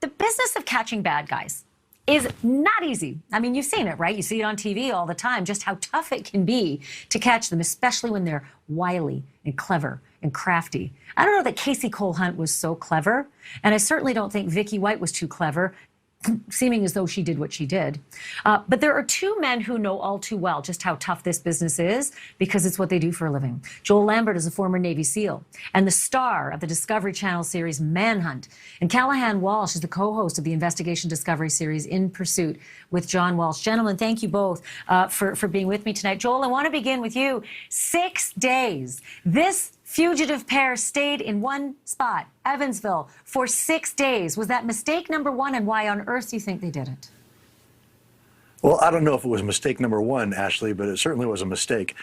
The business of catching bad guys is not easy. I mean, you've seen it, right? You see it on TV all the time, just how tough it can be to catch them, especially when they're wily and clever and crafty. I don't know that Casey Cole Hunt was so clever, and I certainly don't think Vicky White was too clever, seeming as though she did what she did. But there are two men who know all too well just how tough this business is because it's what they do for a living. Joel Lambert is a former Navy SEAL and the star of the Discovery Channel series Manhunt. And Callahan Walsh is the co-host of the investigation Discovery series In Pursuit with John Walsh. Gentlemen, thank you both for being with me tonight. Joel, I want to begin with you. 6 days. This fugitive pair stayed in one spot, Evansville, for 6 days. Was that mistake number one, and why on earth do you think they did it? Well, I don't know if it was mistake number one, Ashleigh, but it certainly was a mistake.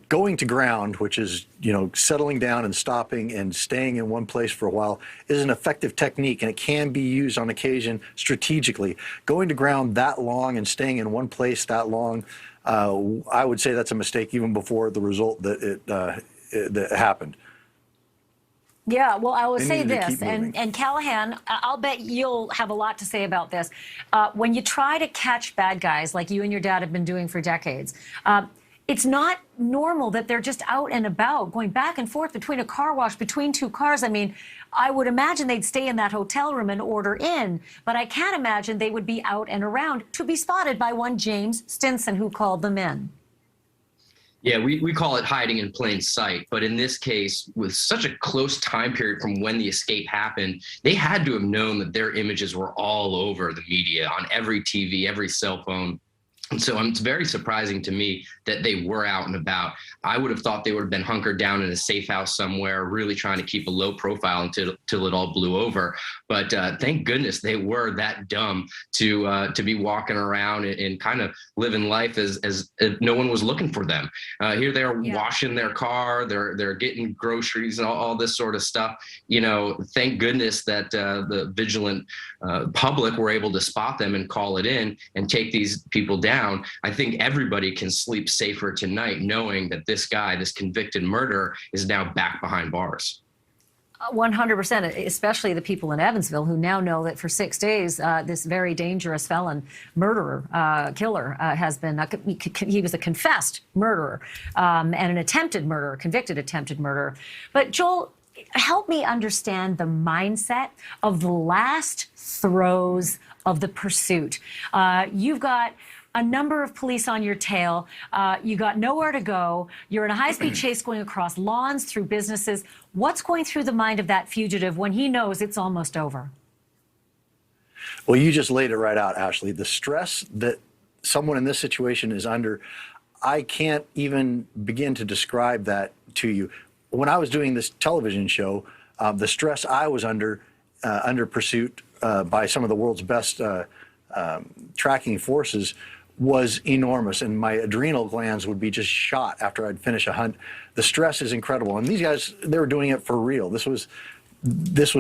Going to ground, which is, settling down and stopping and staying in one place for a while, is an effective technique, and it can be used on occasion strategically. Going to ground that long and staying in one place that long, I would say that's a mistake even before the result that happened. Yeah, well, I will say this, and Callahan, I'll bet you'll have a lot to say about this. When you try to catch bad guys like you and your dad have been doing for decades, it's not normal that they're just out and about, going back and forth between a car wash, between two cars. I mean, I would imagine they'd stay in that hotel room and order in, but I can't imagine they would be out and around to be spotted by one James Stinson, who called them in. Yeah, we call it hiding in plain sight. But in this case, with such a close time period from when the escape happened, they had to have known that their images were all over the media, on every TV, every cell phone. And so it's very surprising to me that they were out and about. I would have thought they would have been hunkered down in a safe house somewhere, really trying to keep a low profile until it all blew over. But thank goodness they were that dumb to be walking around and kind of living life as if no one was looking for them. Here they are washing their car, they're getting groceries and all this sort of stuff. Thank goodness that the vigilant public were able to spot them and call it in and take these people down. I think everybody can sleep safer tonight knowing that this guy, this convicted murderer, is now back behind bars. 100%, especially the people in Evansville who now know that for 6 days, this very dangerous felon, murderer, killer, has been, he was a confessed murderer and an attempted murderer, convicted attempted murderer. But Joel, help me understand the mindset of the last throes of the pursuit. You've got a number of police on your tail. You got nowhere to go. You're in a high-speed chase going across lawns, through businesses. What's going through the mind of that fugitive when he knows it's almost over? Well, you just laid it right out, Ashleigh. The stress that someone in this situation is under, I can't even begin to describe that to you. When I was doing this television show, the stress I was under pursuit by some of the world's best tracking forces was enormous, and my adrenal glands would be just shot after I'd finish a hunt. The stress is incredible, and these guys, they were doing it for real. This was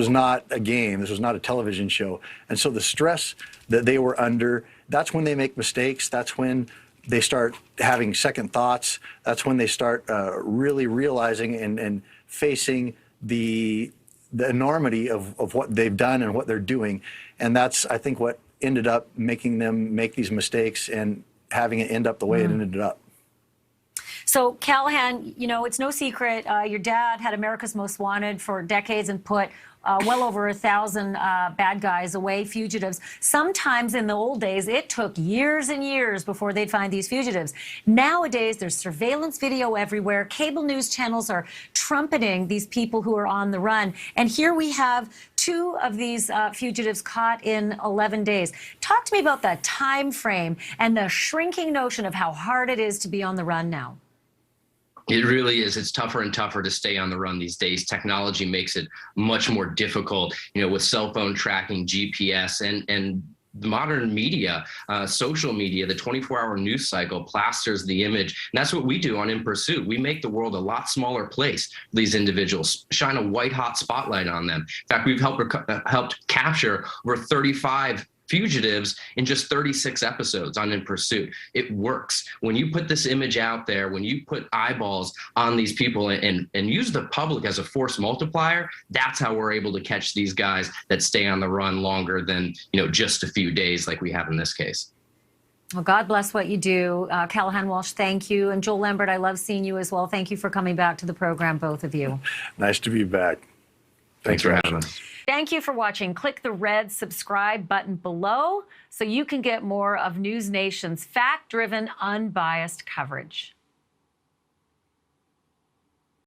not a game. This was not a television show. And so the stress that they were under, that's when they make mistakes. That's when they start having second thoughts. That's when they start really realizing and facing the enormity of what they've done and what they're doing. And that's, I think, what ended up making them make these mistakes and having it end up the way it ended up. So, Callahan, it's no secret, your dad had America's Most Wanted for decades and put well over 1,000 bad guys away, fugitives. Sometimes in the old days, it took years and years before they'd find these fugitives. Nowadays, there's surveillance video everywhere. Cable news channels are trumpeting these people who are on the run. And here we have two of these fugitives caught in 11 days. Talk to me about that time frame and the shrinking notion of how hard it is to be on the run now. It really is. It's tougher and tougher to stay on the run these days. Technology makes it much more difficult, with cell phone tracking, GPS, and modern media, social media, the 24-hour news cycle plasters the image. And that's what we do on In Pursuit. We make the world a lot smaller place for these individuals, shine a white-hot spotlight on them. In fact, we've helped capture over 35 fugitives in just 36 episodes on In Pursuit. It works. When you put this image out there, when you put eyeballs on these people and use the public as a force multiplier, that's how we're able to catch these guys that stay on the run longer than, just a few days like we have in this case. Well, God bless what you do. Callahan Walsh, thank you. And Joel Lambert, I love seeing you as well. Thank you for coming back to the program, both of you. Nice to be back. Thanks for having us. Thank you for watching. Click the red subscribe button below so you can get more of NewsNation's fact-driven, unbiased coverage.